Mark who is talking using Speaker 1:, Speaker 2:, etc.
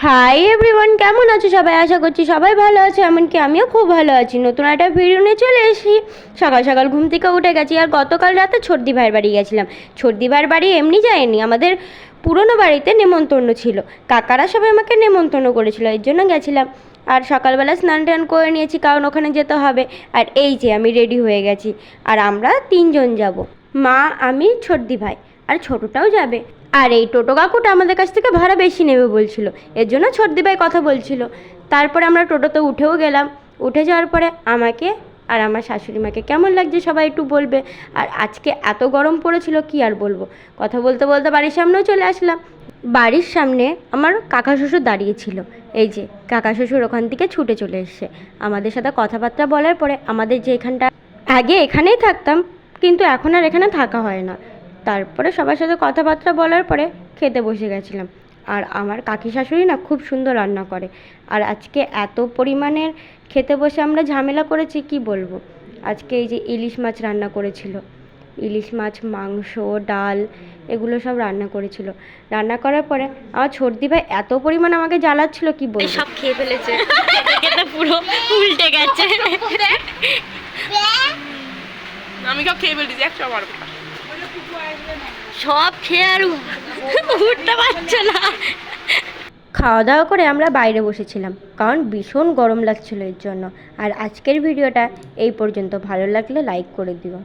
Speaker 1: Hi everyone, কেমন আছো সবাই? আশা করছি সবাই ভালো আছে, এমনকি আমিও খুব ভালো আছি। নতুন একটা ভিডিও নিয়ে চলে এসেছি। সকাল সকাল ঘুম থেকে উঠে গেছি, আর গতকাল রাতে ছর্দি ভাইয়ের বাড়ি গেছিলাম। ছর্দি ভাইয়ের বাড়ি এমনি যায়নি, আমাদের পুরনো বাড়িতে নেমন্তন্ন ছিল। কাকারা সবাই আমাকে নেমন্তন্ন করেছিল, এর জন্য গেছিলাম। আর সকালবেলা স্নান টান করে নিয়েছি, কারণ ওখানে যেতে হবে। আর এই যে আমি রেডি হয়ে গেছি, আর আমরা 3জন যাব, মা, আমি, ছর্দি ভাই, আর ছোটটাও যাবে। আর এই টোটো কাকুটা আমাদের কাছ থেকে ভাড়া বেশি নেবে বলছিল, এর জন্য ছর্দি ভাই কথা বলছিল। তারপরে আমরা টোটোতে উঠেও গেলাম। উঠে যাওয়ার পরে আমাকে আর আমার শাশুড়ি মাকে কেমন লাগছে সবাই একটু বলবে। আর আজকে এত গরম পড়েছিল কি আর বলবো। কথা বলতে বলতে বাড়ির সামনেও চলে আসলাম। বাড়ির সামনে আমার কাকা শ্বশুর দাঁড়িয়েছিল। এই যে কাকা শ্বশুর ওখান থেকে ছুটে চলে এসছে। আমাদের সাথে কথাবার্তা বলার পরে আমাদের যে এখানটা, আগে এখানেই থাকতাম কিন্তু এখন আর এখানে থাকা হয় না। তারপরে সবার সাথে কথাবার্তা বলার পরে খেতে বসে গেছিলাম। আর আমার কাকি শাশুড়ি না খুব সুন্দর রান্না করে। আর আজকে এত পরিমাণের খেতে বসে আমরা ঝামেলা করেছি কি বলবো। আজকে এই যে ইলিশ মাছ রান্না করেছিল, ইলিশ মাছ, মাংস, ডাল, এগুলো সব রান্না করেছিল। রান্না করার পরে আমার ছর্দি ভাই এত পরিমাণ আমাকে জ্বালাচ্ছিল কি বলবো। সব খেয়ে ফেলেছে, পুরো উল্টে গেছে।
Speaker 2: আমি কেউ খেয়ে ফেলছি, একশো আমার
Speaker 1: সব খেয়ে আর উঠতে পারছে না। খাওয়া দাওয়া করে আমরা বাইরে বসেছিলাম, কারণ ভীষণ গরম লাগছিল এর জন্য। আর আজকের ভিডিওটা এই পর্যন্ত। ভালো লাগলে লাইক করে দিও।